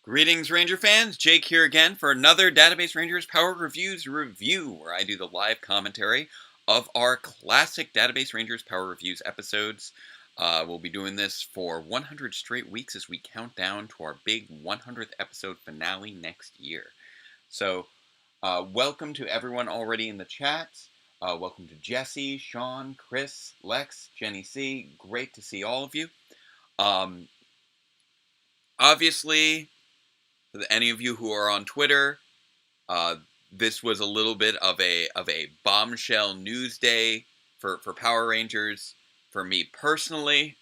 Greetings, Ranger fans. Jake here again for another Database Rangers Power Reviews review, where I do the live commentary of our classic Database Rangers Power Reviews episodes. We'll be doing this for 100 straight weeks as we count down to our big 100th episode finale next year. So, welcome to everyone already in the chat. Welcome to Jesse, Sean, Chris, Lex, Jenny C. Great to see all of you. Obviously, for any of you who are on Twitter, this was a little bit of a bombshell news day for Power Rangers, for me personally,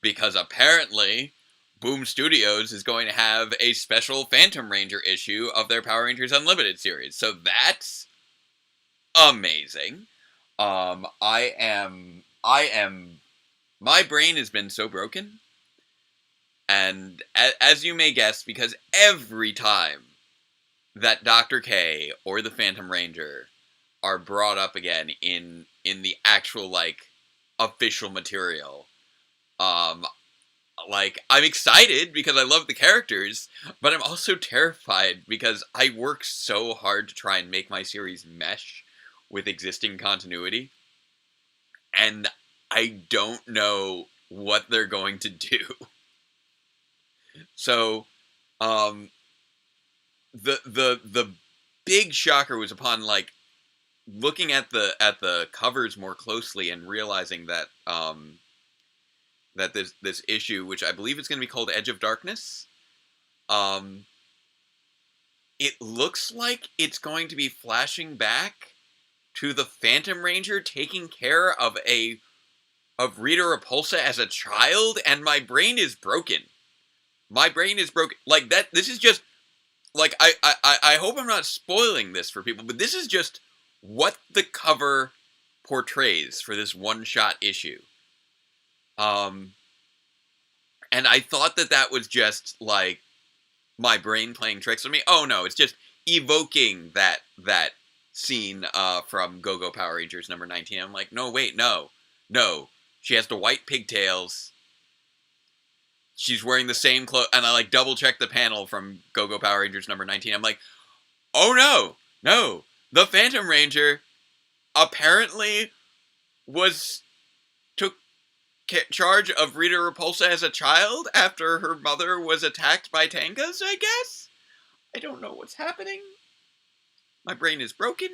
because apparently Boom Studios is going to have a special Phantom Ranger issue of their Power Rangers Unlimited series. So that's amazing. My brain has been so broken. And as you may guess, because every time that Dr. K or the Phantom Ranger are brought up again in the actual, official material, I'm excited because I love the characters, but I'm also terrified because I work so hard to try and make my series mesh with existing continuity, and I don't know what they're going to do. So, the big shocker was upon looking at the covers more closely and realizing that that this issue, which I believe is going to be called Edge of Darkness, it looks like it's going to be flashing back to the Phantom Ranger taking care of Rita Repulsa as a child, and my brain is broken. My brain is broken. This is just, I hope I'm not spoiling this for people, but this is just what the cover portrays for this one-shot issue. And I thought that was just, my brain playing tricks on me. Oh, no, it's just evoking that scene from Go-Go Power Rangers number 19. I'm like, no, wait, no. She has the white pigtails. She's wearing the same clothes, and I double check the panel from Go-Go Power Rangers number 19. I'm like, oh no, the Phantom Ranger apparently took charge of Rita Repulsa as a child after her mother was attacked by Tangas, I guess? I don't know what's happening. My brain is broken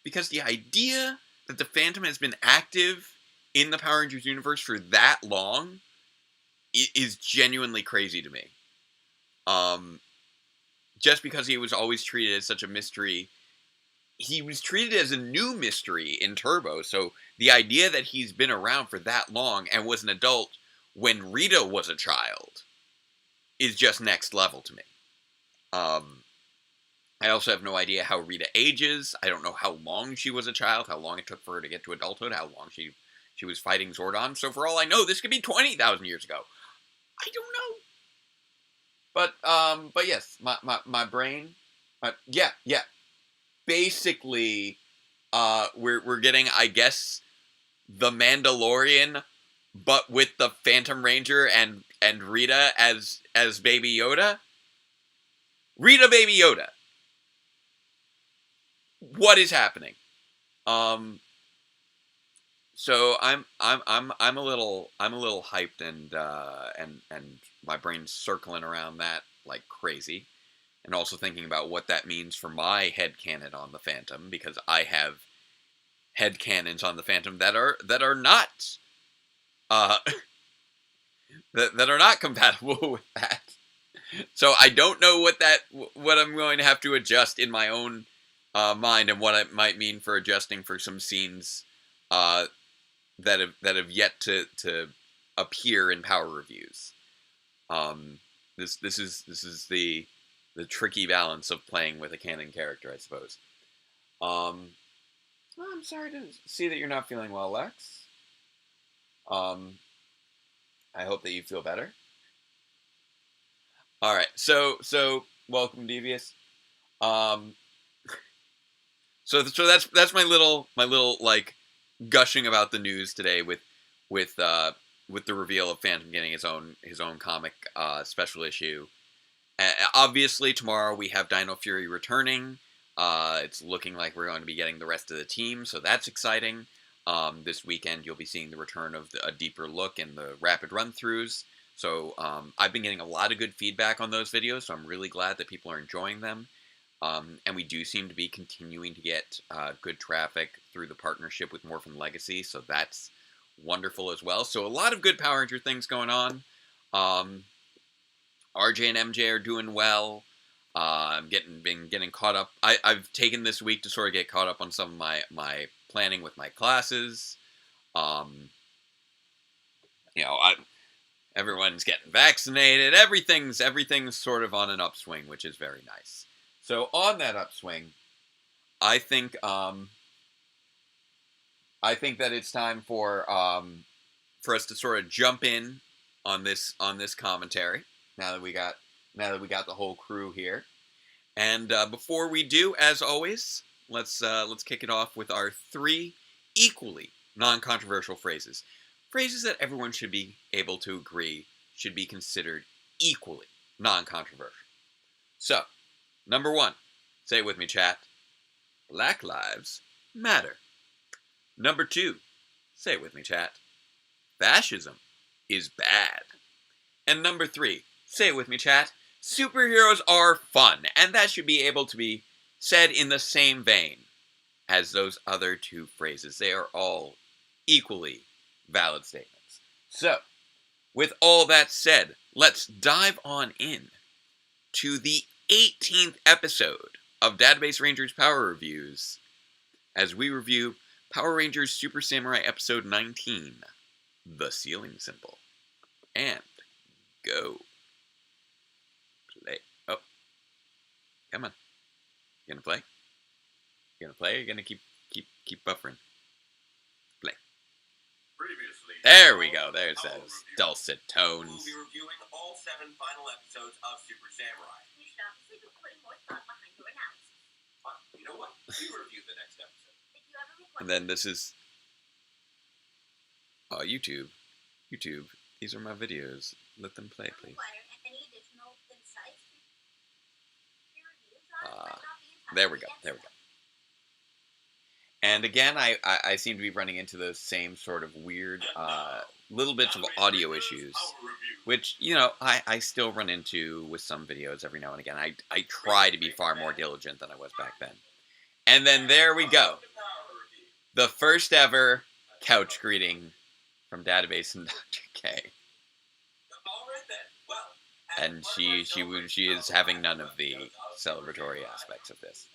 because the idea that the Phantom has been active in the Power Rangers universe for that long is genuinely crazy to me. Just because he was always treated as such a mystery, he was treated as a new mystery in Turbo, so the idea that he's been around for that long and was an adult when Rita was a child is just next level to me. I also have no idea how Rita ages. I don't know how long she was a child, how long it took for her to get to adulthood, how long she was fighting Zordon. So for all I know, this could be 20,000 years ago. I don't know. But yes, my brain, yeah. Basically, we're getting, I guess, the Mandalorian, but with the Phantom Ranger and Rita as Baby Yoda. Rita Baby Yoda. What is happening? So I'm a little hyped and my brain's circling around that like crazy, and also thinking about what that means for my headcanon on the Phantom, because I have headcanons on the Phantom that are not that are not compatible with that. So I don't know what I'm going to have to adjust in my own mind, and what it might mean for adjusting for some scenes that have yet to appear in Power Reviews. This is the tricky balance of playing with a canon character, I suppose. Well, I'm sorry to see that you're not feeling well, Lex. I hope that you feel better. All right, so welcome, Devious. So that's my little gushing about the news today with the reveal of Phantom getting his own comic special issue, Obviously, tomorrow we have Dino Fury returning. It's looking like we're going to be getting the rest of the team, so that's exciting. This weekend, you'll be seeing the return of a deeper look and the rapid run-throughs. So I've been getting a lot of good feedback on those videos, so I'm really glad that people are enjoying them. And we do seem to be continuing to get good traffic through the partnership with Morphin Legacy, so that's wonderful as well. So a lot of good Power Ranger things going on. RJ and MJ are doing well. I'm been getting caught up. I've taken this week to sort of get caught up on some of my planning with my classes. Everyone's getting vaccinated. Everything's sort of on an upswing, which is very nice. So on that upswing, I think that it's time for us to sort of jump in on this commentary. Now that we got the whole crew here, and before we do, as always, let's kick it off with our 3 equally non-controversial phrases that everyone should be able to agree should be considered equally non-controversial. So, number 1, say it with me, chat. Black lives matter. Number 2, say it with me, chat. Fascism is bad. And number 3, say it with me, chat. Superheroes are fun, and that should be able to be said in the same vein as those other 2 phrases. They are all equally valid statements. So, with all that said, let's dive on in to the 18th episode of Database Rangers Power Reviews as we review Power Rangers Super Samurai Episode 19, The Ceiling Symbol. And go. Play. Oh. Come on. You gonna play? You gonna play or you gonna keep buffering? Play. There we go. There's those dulcet tones. We'll be reviewing all 7 final episodes of Super Samurai. You should obviously be putting more thought behind your analysis. You know what? We review the next episode. And then this is YouTube. These are my videos. Let them play, please. There we go. And again, I seem to be running into those same sort of weird little bits of audio issues, which, I still run into with some videos every now and again. I try to be far more diligent than I was back then. And then there we go. The first ever couch greeting from Database and Dr. K. And she is having none of the celebratory aspects of this.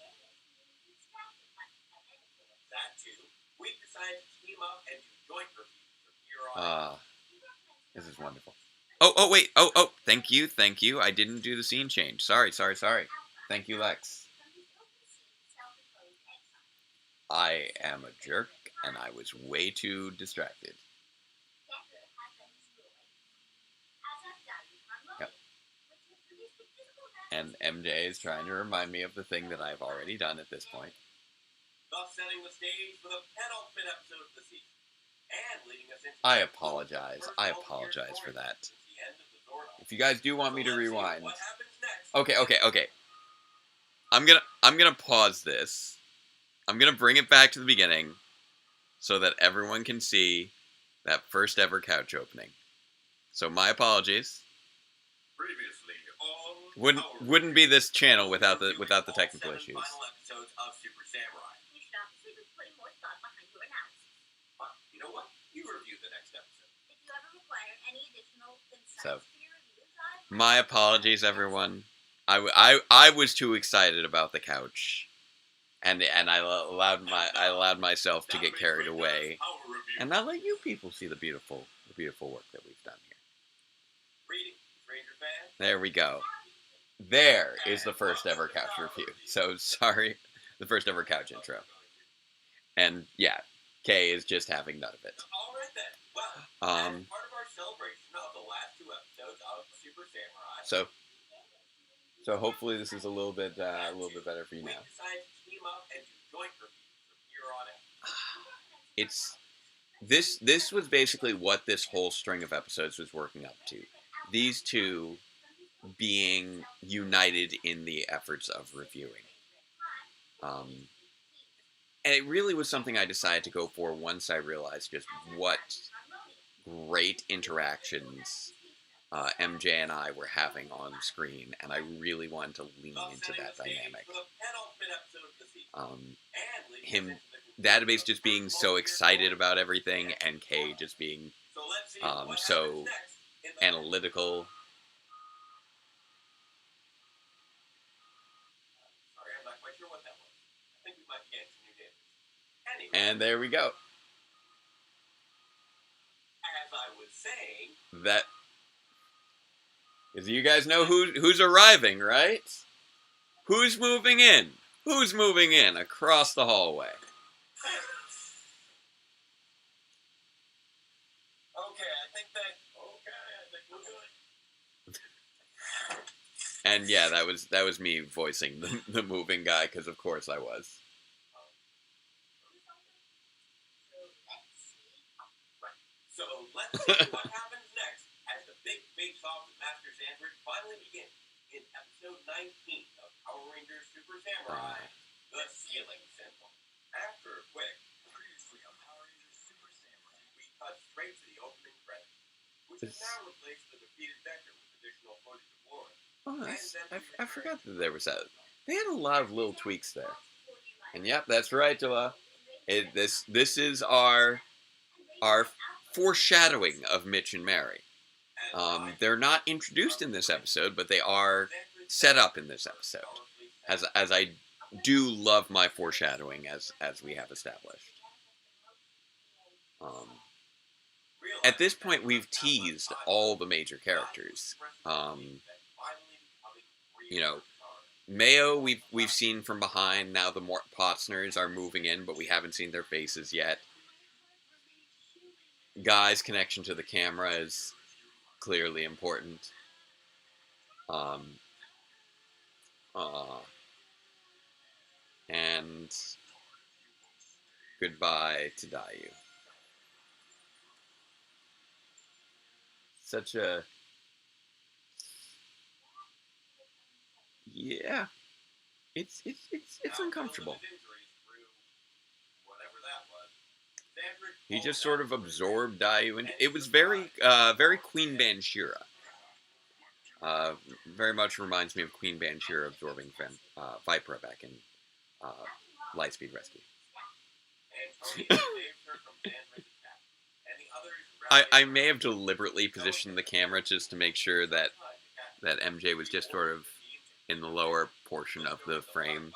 This is wonderful. Oh, wait. Oh, thank you. I didn't do the scene change. Sorry. Thank you, Lex. I am a jerk, and I was way too distracted. Yep. And MJ is trying to remind me of the thing that I've already done at this point. Thus setting the stage for the penultimate episode of the season. And leading us into I apologize for that. If you guys do want me to rewind. Okay. I'm gonna pause this. I'm gonna bring it back to the beginning so that everyone can see that first ever couch opening. So my apologies. Wouldn't be this channel without the technical issues. So, my apologies, everyone. I was too excited about the couch, and I allowed myself to get carried away, and not let you people see the beautiful work that we've done here. There we go. There is the first ever couch review. So sorry, the first ever couch intro. And yeah, Kay is just having none of it. So hopefully this is a little bit better for you now. This was basically what this whole string of episodes was working up to. These two being united in the efforts of reviewing. And it really was something I decided to go for once I realized just what great interactions MJ and I were having on screen, and I really wanted to lean into that dynamic. Him, Database just being so excited about everything, and Kay just being so analytical. And there we go. As I was saying, that you guys know who's arriving, right? Who's moving in? Who's moving in across the hallway? Okay, I think we're good. And yeah, that was me voicing the moving guy, because of course I was. So let's see what happens next as the big face-off with Master Xandred finally begins in episode 19 of Power Rangers Super Samurai, The Ceiling Symbol. After a quick previously on Power Rangers Super Samurai, we cut straight to the opening credits, which has now replaced the defeated Vector with additional footage of Laura. Oh, I forgot that there was that. They had a lot of little tweaks there. And yep, that's right, Dilla. This is our foreshadowing of Mitch and Mary. They're not introduced in this episode, but they are set up in this episode. As I do love my foreshadowing, as we have established. At this point, we've teased all the major characters. Mayo we've seen from behind. Now the Potsners are moving in, but we haven't seen their faces yet. Guy's connection to the camera is clearly important. And goodbye to Dayu. Such a... Yeah. It's uncomfortable. He just sort of absorbed Dayu, and it was very Queen Banshira. Very much reminds me of Queen Banshira absorbing Vipra back in Lightspeed Rescue. I may have deliberately positioned the camera just to make sure that MJ was just sort of in the lower portion of the frame,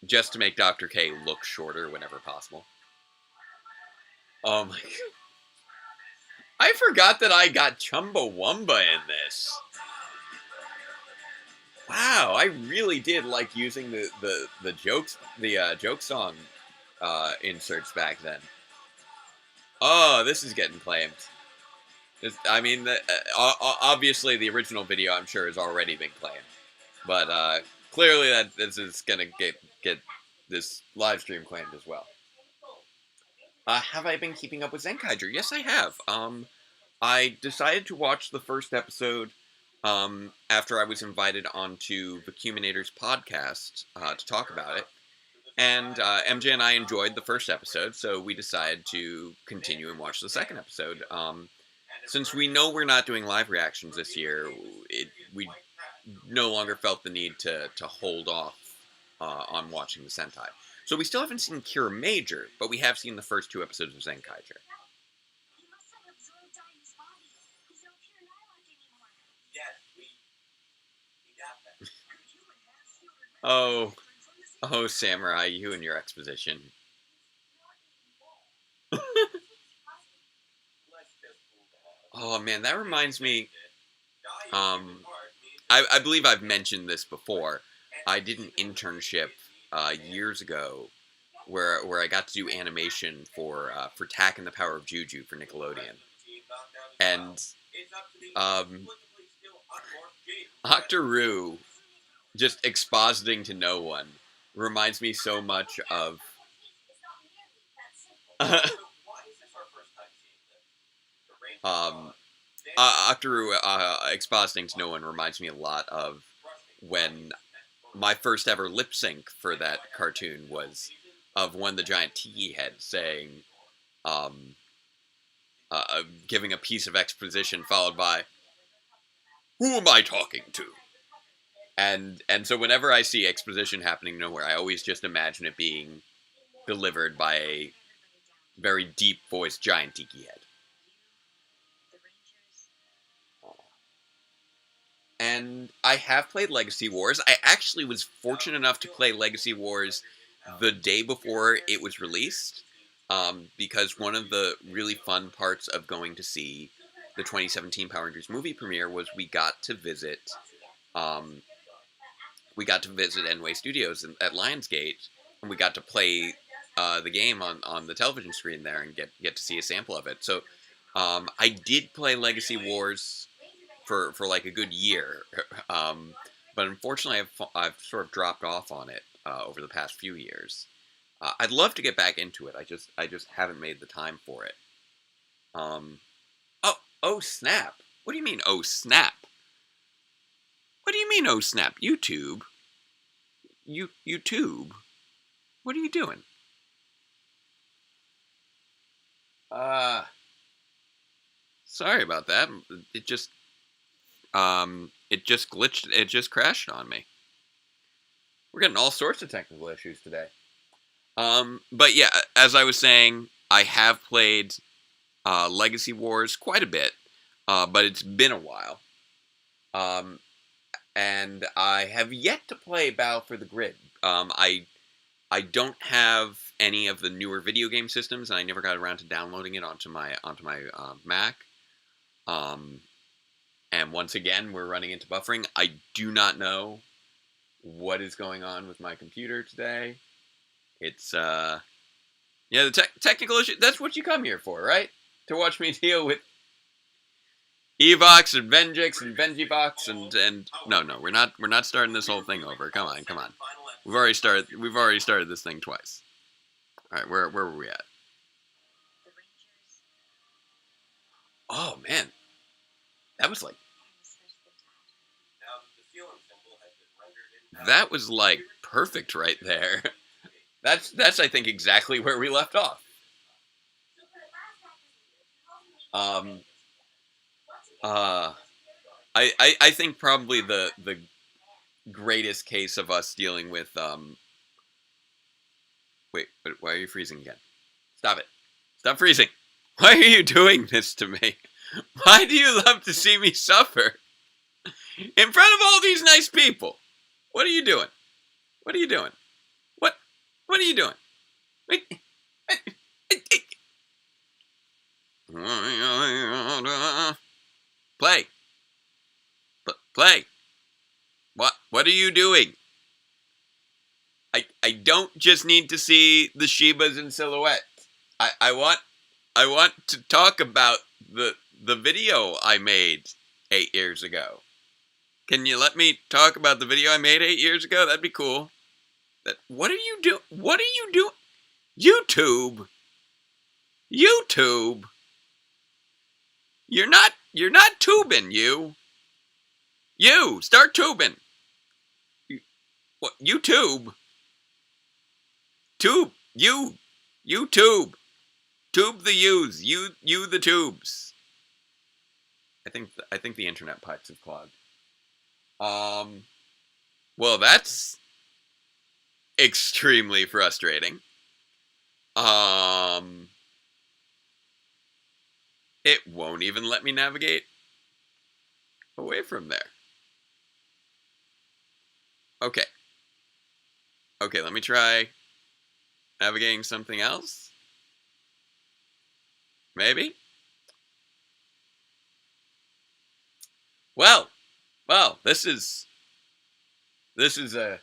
just to make Dr. K look shorter whenever possible. Oh my god. I forgot that I got Chumbawamba in this. Wow, I really did like using the joke song inserts back then. Oh, this is getting claimed. Obviously the original video, I'm sure, has already been claimed, but clearly that this is gonna get this live stream claimed as well. Have I been keeping up with Zenkaiger? Yes, I have. I decided to watch the first episode after I was invited onto Vacuuminator's podcast to talk about it. And MJ and I enjoyed the first episode, so we decided to continue and watch the second episode. Since we know we're not doing live reactions this year, we no longer felt the need to hold off on watching the Sentai. So we still haven't seen Cure Major, but we have seen the first 2 episodes of Zenkaiger. Oh, Samurai, you and your exposition. Oh man, that reminds me. I believe I've mentioned this before. I did an internship years ago where I got to do animation for Tak and the Power of Juju for Nickelodeon, and Octoroo just expositing to no one reminds me so much of Octoroo expositing to no one reminds me a lot of when my first ever lip sync for that cartoon was of one the giant tiki head saying, giving a piece of exposition followed by, "Who am I talking to?" And so whenever I see exposition happening nowhere, I always just imagine it being delivered by a very deep voiced giant tiki head. And I have played Legacy Wars. I actually was fortunate enough to play Legacy Wars the day before it was released, because one of the really fun parts of going to see the 2017 Power Rangers movie premiere was we got to visit Enway Studios at Lionsgate, and we got to play the game on the television screen there and get to see a sample of it. So I did play Legacy Wars for like a good year, but unfortunately I've sort of dropped off on it over the past few years. I'd love to get back into it. I just haven't made the time for it. Oh snap! What do you mean? Oh snap! What do you mean? Oh snap! YouTube. YouTube. What are you doing? Sorry about that. It just glitched. It just crashed on me. We're getting all sorts of technical issues today. But yeah, as I was saying, I have played Legacy Wars quite a bit, but it's been a while. And I have yet to play Battle for the Grid. I don't have any of the newer video game systems, and I never got around to downloading it onto my Mac. And once again, we're running into buffering. I do not know what is going on with my computer today. It's yeah, the technical issue. That's what you come here for, right? To watch me deal with Evox and Venjix and Vengivox and no, we're not starting this whole thing over. Come on. We've already started this thing twice. All right, where were we at? Oh man, that was like perfect right there. That's I think exactly where we left off. I think probably the greatest case of us dealing with wait, why are you freezing again? Stop it. Stop freezing. Why are you doing this to me? Why do you love to see me suffer? In front of all these nice people. What are you doing? What are you doing? What are you doing? Play. Play. What are you doing? I don't just need to see the Shibas in silhouette. I want to talk about the video I made 8 years ago. Can you let me talk about the video I made 8 years ago? That'd be cool. What are you doing? What are you doing? YouTube. You're not tubing, you. You start tubing. What? YouTube. Tube. You tube. Tube the U's. You the tubes. I think the internet pipes have clogged. Well, that's extremely frustrating. It won't even let me navigate away from there. Okay, let me try navigating something else. Maybe? Well, this is a...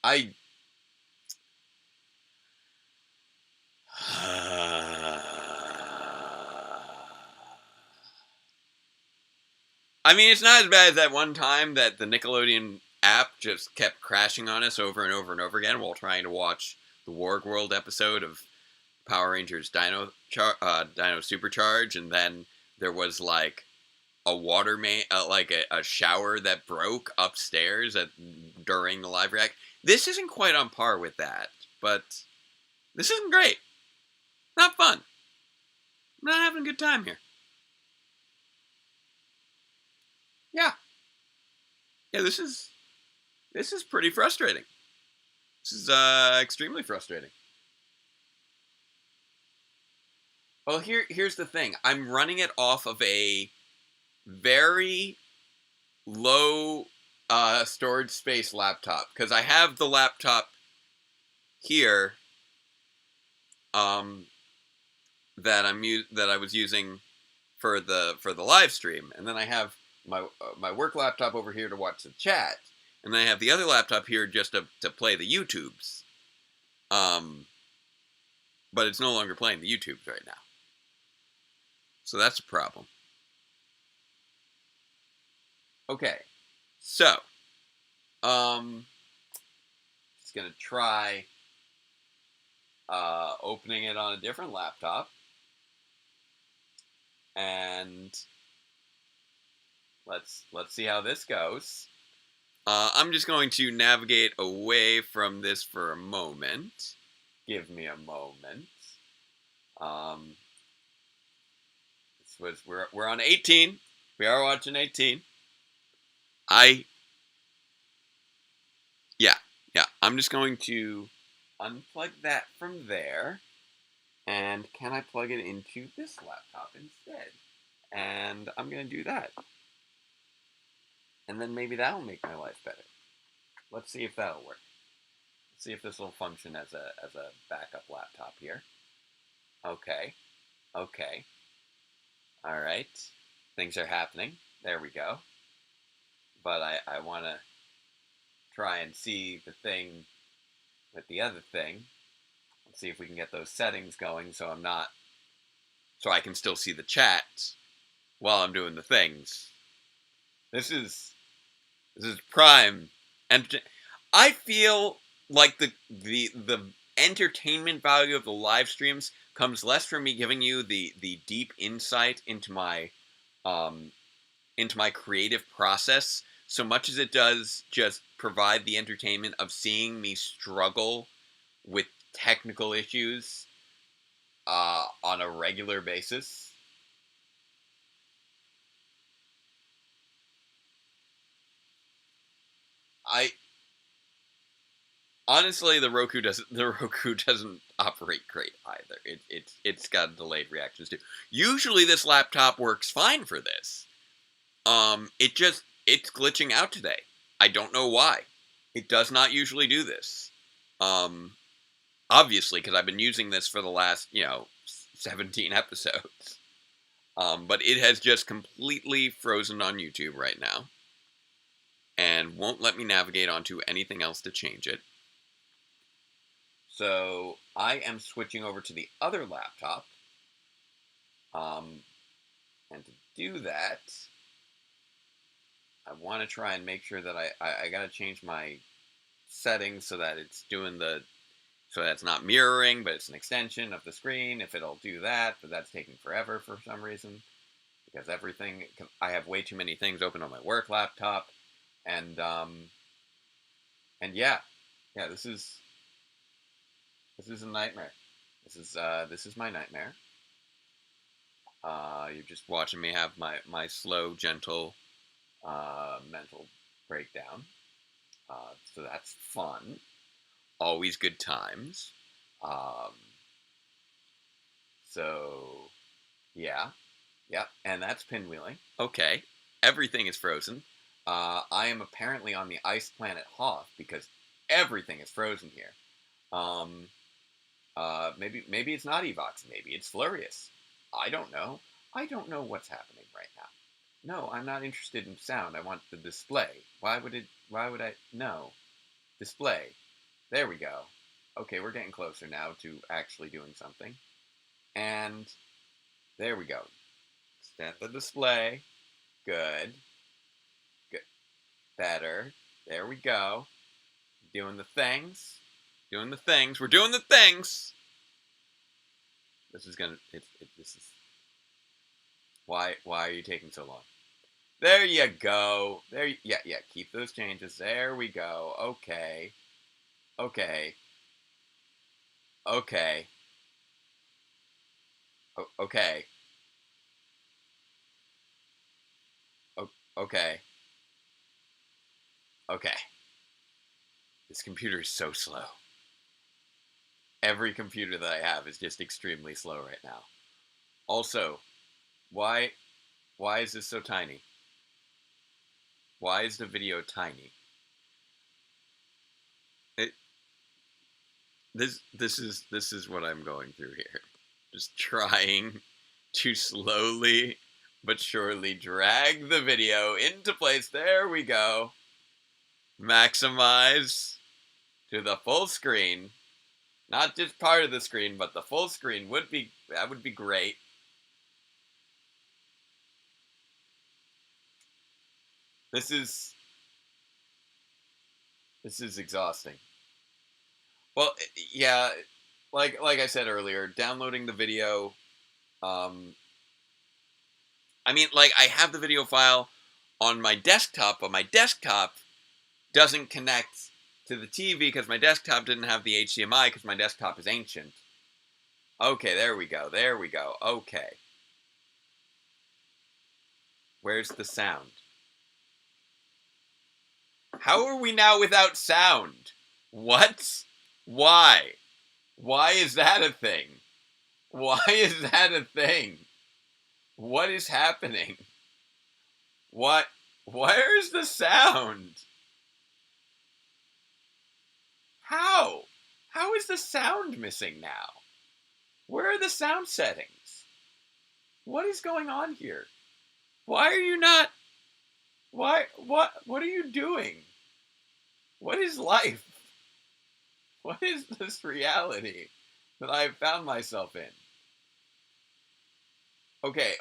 I mean, it's not as bad as that one time that the Nickelodeon app just kept crashing on us over and over and over again while trying to watch the Warg World episode of Power Rangers Dino Supercharge, and then there was like a water main, like a shower that broke upstairs during the live react. This isn't quite on par with that, but this isn't great. Not fun. I'm not having a good time here. Yeah. Yeah, this is pretty frustrating. This is extremely frustrating. Well, here's the thing. I'm running it off of a very low storage space laptop because I have the laptop here that I was using for the live stream, and then I have my work laptop over here to watch the chat, and then I have the other laptop here just to play the YouTubes. But it's no longer playing the YouTubes right now, so that's a problem. Okay, so just gonna try opening it on a different laptop, and let's see how this goes. I'm just going to navigate away from this for a moment. Give me a moment. We're on 18. We are watching 18. Yeah. I'm just going to unplug that from there. And can I plug it into this laptop instead? And I'm going to do that. And then maybe that'll make my life better. Let's see if that'll work. Let's see if this will function as a backup laptop here. Okay. All right. Things are happening. There we go. But I want to try and see the thing with the other thing. Let's see if we can get those settings going so I can still see the chat while I'm doing the things. This is prime. And I feel like the entertainment value of the live streams comes less from me giving you the deep insight into my creative process, so much as it does just provide the entertainment of seeing me struggle with technical issues on a regular basis. Honestly, the Roku doesn't operate great either. It's got delayed reactions too. Usually this laptop works fine for this. It's glitching out today. I don't know why. It does not usually do this. Obviously, because I've been using this for the last, 17 episodes. But it has just completely frozen on YouTube right now. And won't let me navigate onto anything else to change it. So I am switching over to the other laptop. And to do that, I want to try and make sure that I got to change my settings so that it's doing so that's not mirroring, but it's an extension of the screen. If it'll do that, but that's taking forever for some reason. Because I have way too many things open on my work laptop. And yeah, this is a nightmare. This is my nightmare. You're just watching me have my slow, gentle, mental breakdown. So that's fun. Always good times. So yeah, and that's pinwheeling. Okay, everything is frozen. I am apparently on the ice planet Hoth because everything is frozen here. Maybe it's not Evox. Maybe it's Flurious. I don't know. I don't know what's happening right now. No, I'm not interested in sound. I want the display. Why would I? No. Display. There we go. Okay, we're getting closer now to actually doing something. And there we go. Extend the display. Good. Better. There we go. Doing the things. We're doing the things. This is gonna. This is. Why are you taking so long? There you go. Yeah, keep those changes. There we go. Okay. Okay. Okay. Okay. Okay. Okay. This computer is so slow. Every computer that I have is just extremely slow right now. Also, why why is this so tiny? Why is the video tiny? It, this is what I'm going through here. Just trying to slowly but surely drag the video into place. There we go. Maximize to the full screen. Not just part of the screen, but the full screen would be great. This is exhausting. Well, yeah, like I said earlier, downloading the video. I mean, like I have the video file on my desktop, but my desktop doesn't connect to the TV because my desktop didn't have the HDMI because my desktop is ancient. Okay, there we go. There we go. Okay. Where's the sound? How are we now without sound? What? Why? Why is that a thing? Why is that a thing? What is happening? What? Where's the sound? How? How is the sound missing now? Where are the sound settings? What is going on here? Why are you not... Why? What are you doing? What is life? What is this reality that I have found myself in? Okay,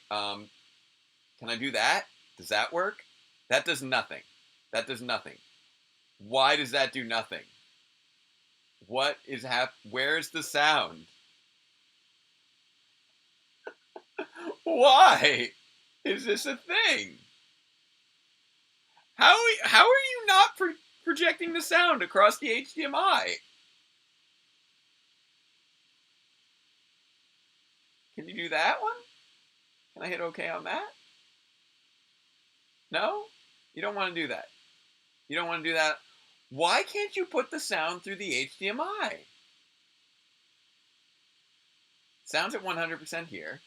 can I do that? Does that work? That does nothing. That does nothing. Why does that do nothing? What is Where's the sound? Why is this a thing? How are you not projecting the sound across the HDMI? Can you do that one? Can I hit OK on that? No? You don't want to do that. You don't want to do that. Why can't you put the sound through the HDMI? Sound's at 100% here.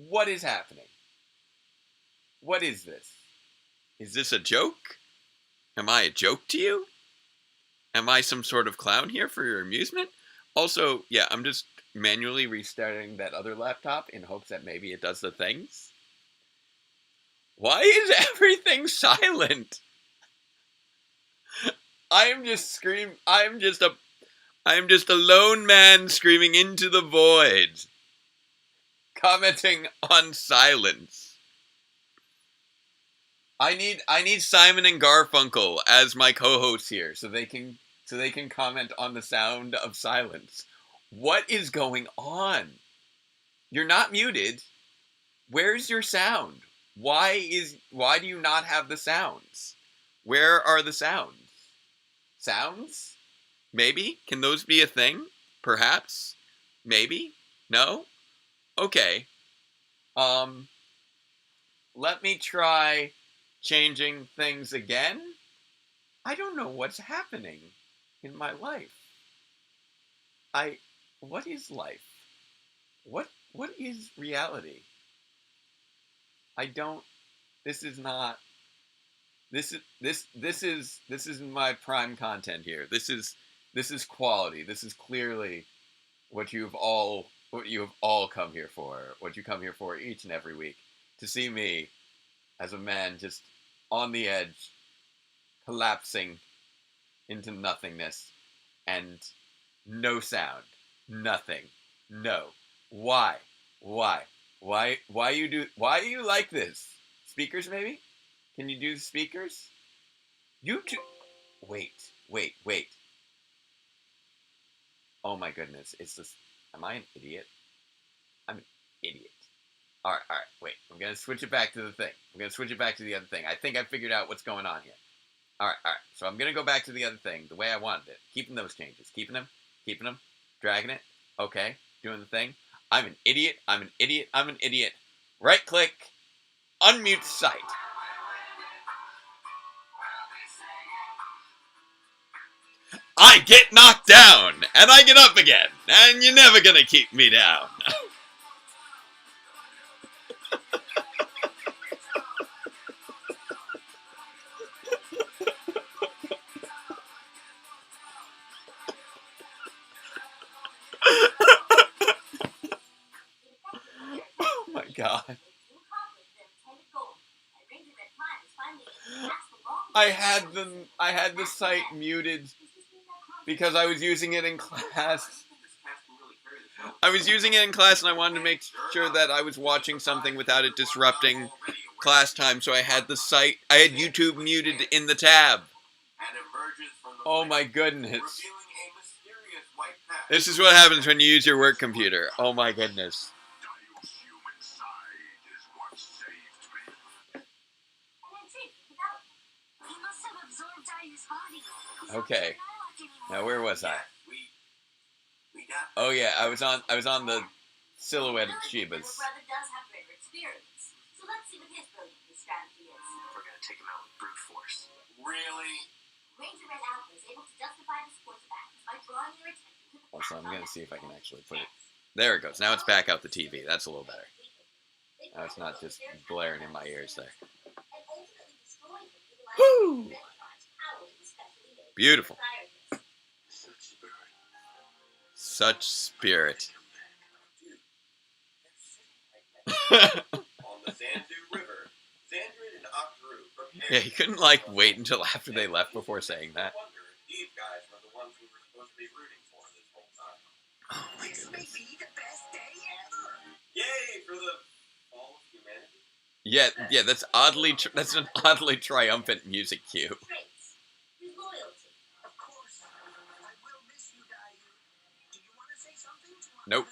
What is happening? What is this? Is this a joke? Am I a joke to you? Am I some sort of clown here for your amusement? Also, yeah, I'm just manually restarting that other laptop in hopes that maybe it does the things. Why is everything silent? I am just a lone man screaming into the void, commenting on silence. I need Simon and Garfunkel as my co-hosts here so they can comment on the sound of silence. What is going on? You're not muted. Where's your sound? Why do you not have the sounds? Where are the sounds? Sounds? Maybe? Can those be a thing? Perhaps? Maybe? No? Okay. Let me try changing things again. I don't know what's happening in my life. What is life? What is reality? This is not, this is my prime content here. This is quality. This is clearly what you have all come here for. What you come here for each and every week. To see me as a man just on the edge, collapsing into nothingness, and no sound, nothing, no. Why do you like this? Speakers, maybe? Can you do the speakers? Wait. Oh my goodness, am I an idiot? I'm an idiot. All right. Wait, I'm gonna switch it back to the thing. I'm gonna switch it back to the other thing. I think I figured out what's going on here. All right. So I'm gonna go back to the other thing the way I wanted it. Keeping those changes. Keeping them. Dragging it. Okay. Doing the thing. I'm an idiot. Right click. Unmute site. I get knocked down, and I get up again, and you're never gonna keep me down. Oh my god. I had the site muted because I was using it in class. I was using it in class and I wanted to make sure that I was watching something without it disrupting class time, so I had YouTube muted in the tab. Oh my goodness. This is what happens when you use your work computer. Oh my goodness. Okay. Now where was I? Oh yeah, I was on the silhouette of Shibas. Also, I'm gonna see if I can actually put it. There it goes. Now it's back out the TV. That's a little better. Now it's not just blaring in my ears there. Woo! Beautiful. Such spirit. Yeah, he couldn't wait until after they left before saying that. Oh my goodness. Yay for the fall of humanity. Yeah, that's an oddly triumphant music cue. Nope.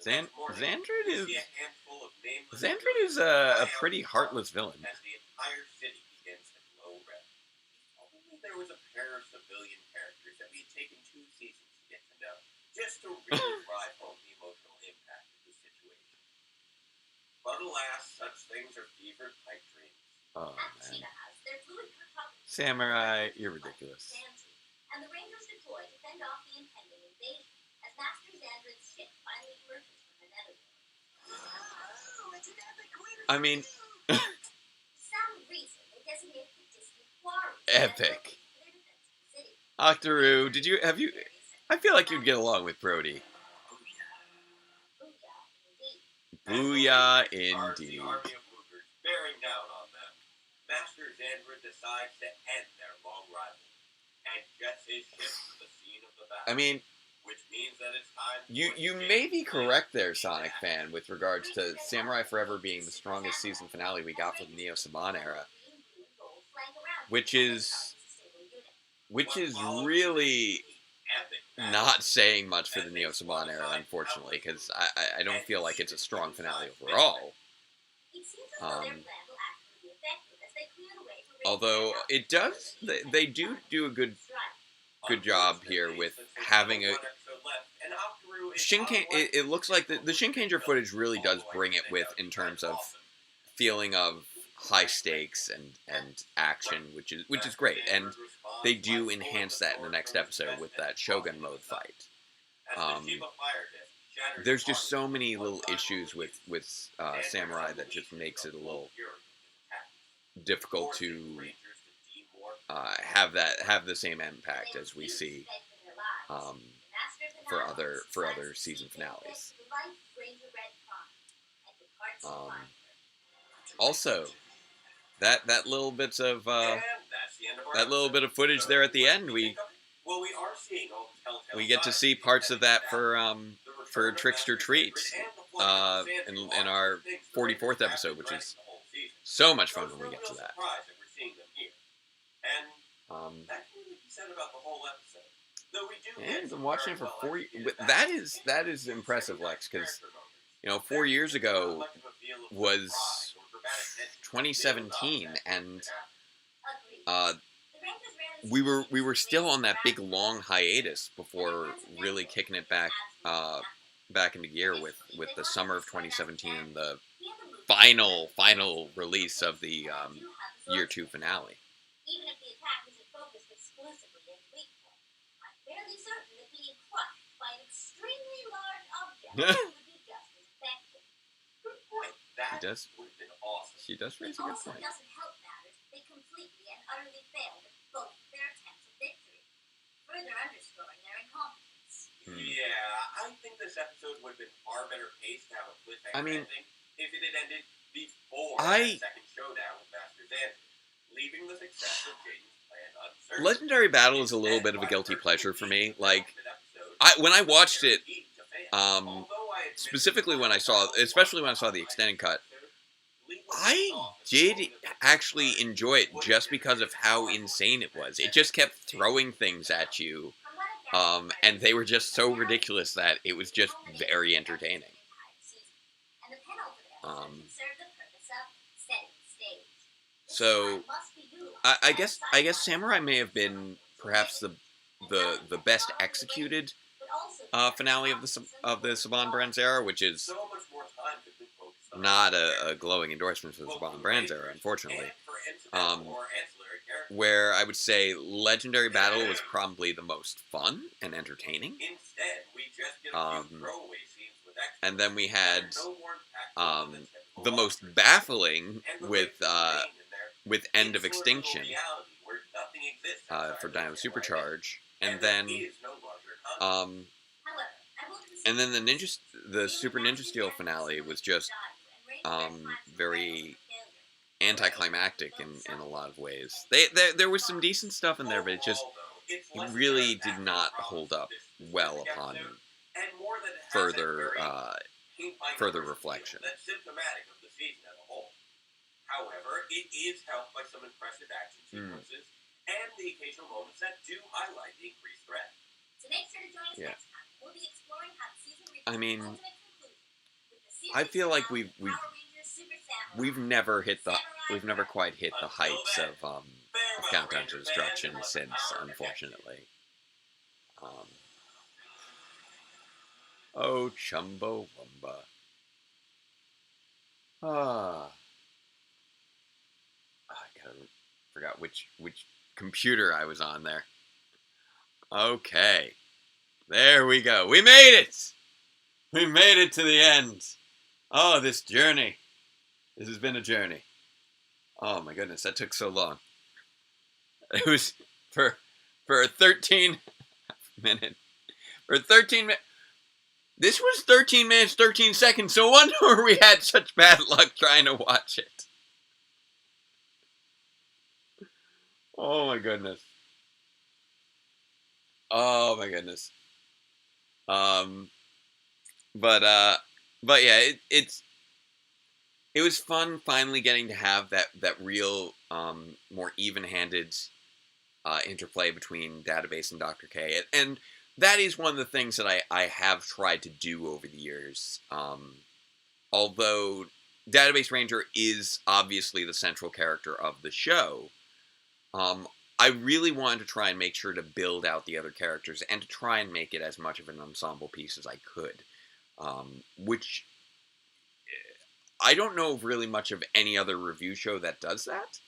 Xandrid is a pretty heartless villain. As the entire city begins to glow red. Only there was a pair of civilian characters that we had taken 2 seasons to get to know, just to really drive home the emotional impact of the situation. But alas, such things are fevered pipe dreams. Oh man. Samurai, you're ridiculous. And the Rangers deploy to fend off the impending invasion as Master Xandrid's ship finally emerges from the nether. I mean, Some reason they designate the distant quarry. epic. Octoroo, I feel like you'd get along with Brody. Booyah indeed. Bearing down on them, Master Xandrid decides to end their long rivalry and jets his ship to the scene of the battle. I mean, which means that it's time. you may be correct there, Sonic fan, with regards to Samurai Forever being the strongest season finale we got for the Neo Saban era, which is really not saying much for the Neo Saban era, unfortunately, because I don't feel like it's a strong finale overall. Although it does, they do a good job here with having a Shinkanger. It looks like the Shinkanger footage really does bring it with in terms of feeling of high stakes and action, which is great, and they do enhance that in the next episode with that Shogun mode fight. There's just so many little issues with Samurai that just makes it a little difficult to have the same impact as we see for other season finales. Also, that little bit of footage there at the end, we get to see parts of that for Trickster Treat in our 44th episode, which is so much fun when we get to that. Though we do Yeah, get I've been some watching it very for well 4 executed That battles is in that is these impressive, secondary Lex, because character moments. 4 years There's not ago much of a feel of was surprise or dramatic tension to build up 2017, that and Agreed. uh, The Rangers rarely we were succeed still in on that big raising long hiatus and before their defensive really network kicking it is back absolutely nothing. back into gear with Additionally, they the want summer to of destroy Master 2017 and the He and the movie final release of the and do have the year source 2 finale. even if the attack isn't focused exclusively at weak point. I'm fairly certain that being crushed by an extremely large object would be just as effective. Good point. He That does would have been awesome. she does It raise a good also point. doesn't help matters that they completely and utterly failed at both of their attempts at victory, further underscoring their incompetence. Yeah, I think this episode would have been far better paced to have a cliffhanger I mean, ending if it had ended before I- that second showdown with Master Xander, leaving the success of Jaden's plan uncertain. Legendary Battle is a little bit of a guilty pleasure for me. Like, when I watched it, specifically when I saw, especially when I saw the extended cut, I did actually enjoy it just because of how insane it was. It just kept throwing things at you, and they were just so ridiculous that it was just very entertaining. And the penultimate episode Um, can serve the purpose of setting the stage. This So, time must be utilized I as guess Samurai may have been perhaps the best executed but also finale of the Saban Brands era, which is so much more time could be focused on not a glowing endorsement for the Saban Brands era, unfortunately. and for incidental or ancillary characters. Where I would say Legendary Battle was probably the most fun and entertaining. Instead, we just get a Um, few throwaway scenes with extras. And then we had that are no more impactful than typical the most monsters. baffling And the with way to remain in their with End of insular little Extinction reality where nothing exists outside for of Dino their Supercharge, and there then is no larger concept. However, I will concede and then that the Super Ninja Steel finale was just very anticlimactic in a lot of ways. There was some decent stuff in there, but it just Overall, though, it's it less really apparent did that not the hold problems up of this well specific upon episode, and more that it has further that very paint-by further numbers reflection. feel that's symptomatic of the season as a whole. However, it is helped by some impressive action sequences and the occasional moments that do highlight the increased threat. So make sure to join us Yeah. next time. We'll be exploring how the season reaches I mean, its ultimate conclusion with the series I feel like finale we've of Power Rangers Super Samurai. we've never quite hit the heights of Farewell, Countdown to Ranger Destruction fans, and since, let the power unfortunately. Oh, Chumbawamba. Forgot which computer I was on there. Okay. There we go. We made it! We made it to the end. Oh, this journey. This has been a journey. Oh my goodness, that took so long. It was for a 13 minute. For 13 minutes. This was 13 minutes, 13 seconds. No wonder we had such bad luck trying to watch it. Oh my goodness. Oh my goodness. But yeah, it was fun finally getting to have that real more even-handed interplay between Database and Dr. K, and that is one of the things that I have tried to do over the years. Although Database Ranger is obviously the central character of the show, I really wanted to try and make sure to build out the other characters and to try and make it as much of an ensemble piece as I could. Which I don't know of really much of any other review show that does that.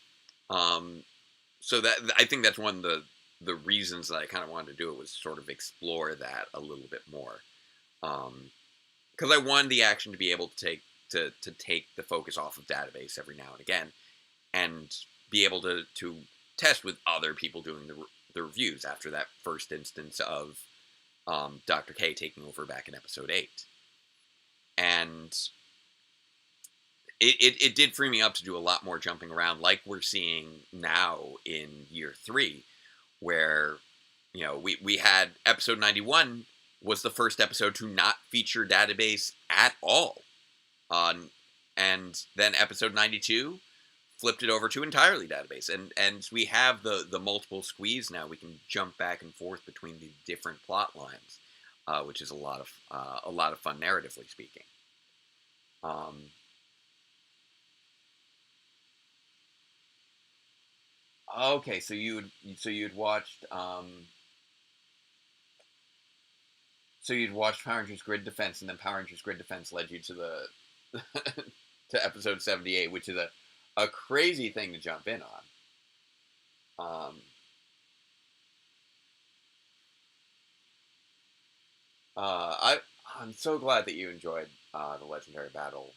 So that I think that's one of the reasons that I kind of wanted to do it, was sort of explore that a little bit more. Because I wanted the action to be able to take the focus off of Database every now and again, and be able to test with other people doing the reviews after that first instance of Dr. K taking over back in episode 8. And it did free me up to do a lot more jumping around, like we're seeing now in year 3, where, you know, we had episode 91 was the first episode to not feature Database at all. And then episode 92 flipped it over to entirely database, and we have the multiple squeeze now. We can jump back and forth between the different plot lines, which is a lot of fun narratively speaking. Okay, so you'd watched Power Rangers Grid Defense, and then Power Rangers Grid Defense led you to the to episode 78, which is a crazy thing to jump in on. I'm so glad that you enjoyed the Legendary Battle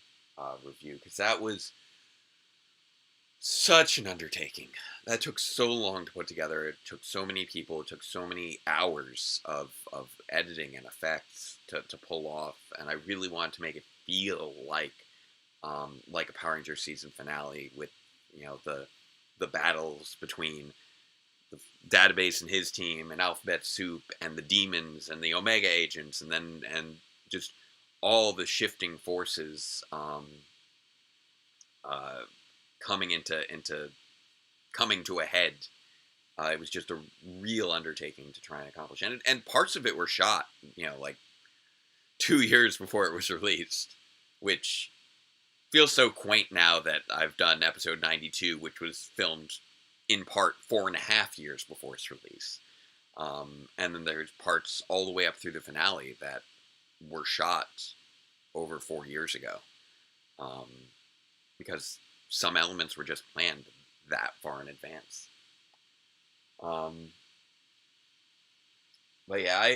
review, because that was such an undertaking. That took so long to put together. It took so many people. It took so many hours of editing and effects to pull off. And I really wanted to make it feel like a Power Rangers season finale, with the battles between the database and his team, and Alphabet Soup and the demons and the Omega agents, and just all the shifting forces coming to a head. It was just a real undertaking to try and accomplish, and parts of it were shot, like 2 years before it was released, which feels so quaint now that I've done episode 92, which was filmed in part 4.5 years before its release. And then there's parts all the way up through the finale that were shot over 4 years ago. Because some elements were just planned that far in advance. But yeah,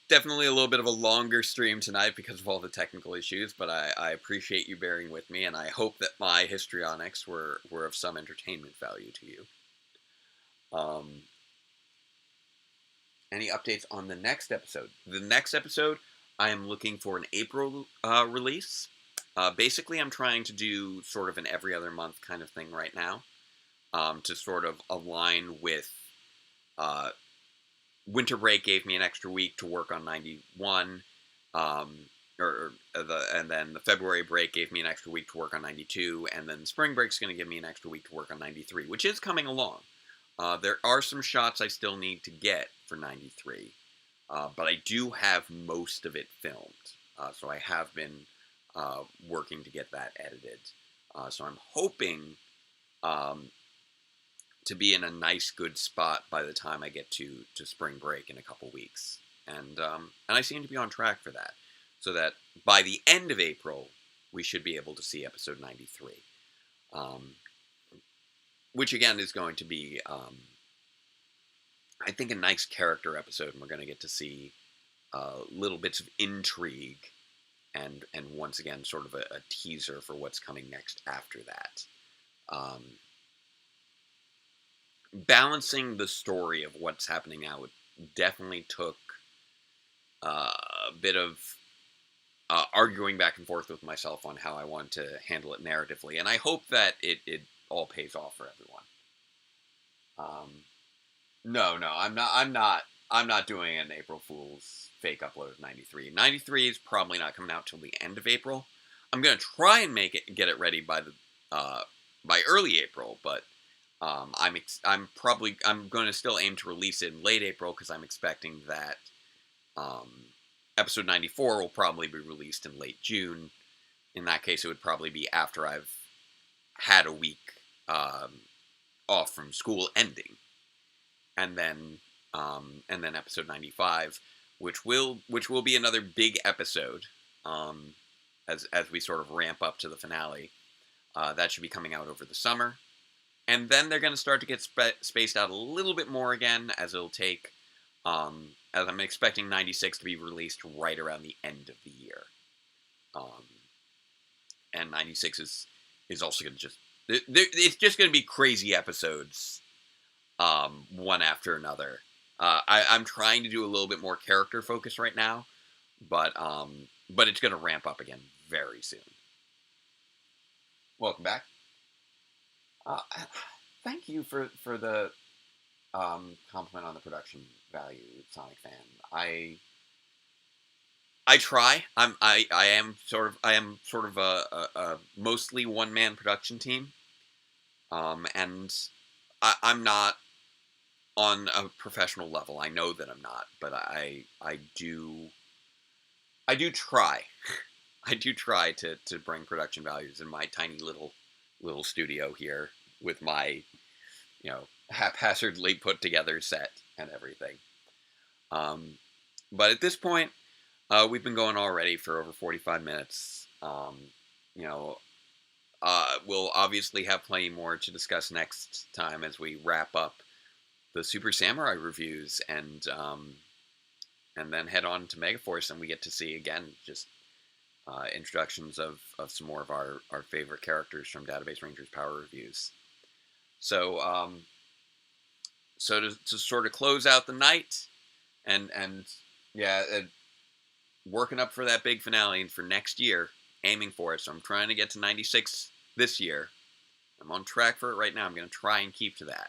definitely a little bit of a longer stream tonight because of all the technical issues, but I appreciate you bearing with me, and I hope that my histrionics were of some entertainment value to you. Any updates on the next episode? The next episode, I am looking for an April release. Basically, I'm trying to do sort of an every other month kind of thing right now, to sort of align with winter break gave me an extra week to work on 91, and then the February break gave me an extra week to work on 92, and then spring break's going to give me an extra week to work on 93, which is coming along. There are some shots I still need to get for 93, but I do have most of it filmed, so I have been working to get that edited. So I'm hoping to be in a nice, good spot by the time I get to spring break in a couple weeks. And I seem to be on track for that. So that by the end of April, we should be able to see episode 93. Which, again, is going to be, I think, a nice character episode. And we're going to get to see little bits of intrigue. And once again, sort of a teaser for what's coming next after that. Balancing the story of what's happening now definitely took a bit of arguing back and forth with myself on how I want to handle it narratively, and I hope that it all pays off for everyone. No, I'm not doing an April Fool's fake upload of 93. 93 is probably not coming out till the end of April. I'm gonna try and get it ready by early April, but I'm going to still aim to release it in late April, because I'm expecting that episode 94 will probably be released in late June. In that case, it would probably be after I've had a week off from school ending, and then episode 95, which will be another big episode as we sort of ramp up to the finale. That should be coming out over the summer. And then they're going to start to get spaced out a little bit more again, as it'll take, as I'm expecting 96 to be released right around the end of the year. And 96 is also going to it's just going to be crazy episodes, one after another. I'm trying to do a little bit more character focus right now, but it's going to ramp up again very soon. Welcome back. Thank you for the compliment on the production value, Sonic Fan. I try. I am sort of a mostly one man production team. And I'm not on a professional level. I know that I'm not, but I do try. I do try to bring production values in my tiny little studio here with my, haphazardly put together set and everything. But at this point, we've been going already for over 45 minutes. You know, we'll obviously have plenty more to discuss next time as we wrap up the Super Samurai reviews and then head on to Megaforce, and we get to see again just introductions of some more of our favorite characters from Database Rangers Power reviews. So so to sort of close out the night and working up for that big finale and for next year, aiming for it. So I'm trying to get to 96 this year. I'm on track for it right now. I'm going to try and keep to that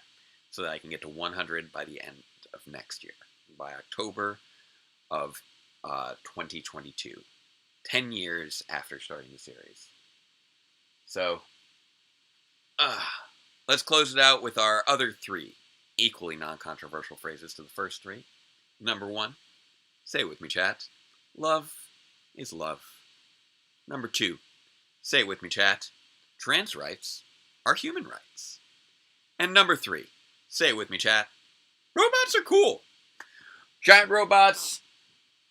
so that I can get to 100 by the end of next year, by October of 2022. 10 years after starting the series. So, let's close it out with our other 3 equally non-controversial phrases to the first 3. Number 1, say it with me, chat. Love is love. Number 2, say it with me, chat. Trans rights are human rights. And number 3, say it with me, chat. Robots are cool. Giant robots,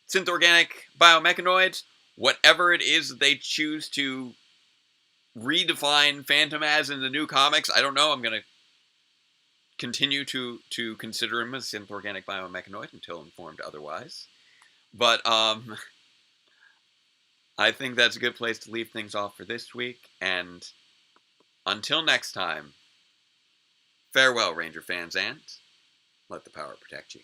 synth-organic biomechanoids, whatever it is that they choose to redefine Phantom as in the new comics, I don't know. I'm going to continue to consider him a synth-organic biomechanoid until informed otherwise. But I think that's a good place to leave things off for this week. And until next time, farewell, Ranger fans, and let the power protect you.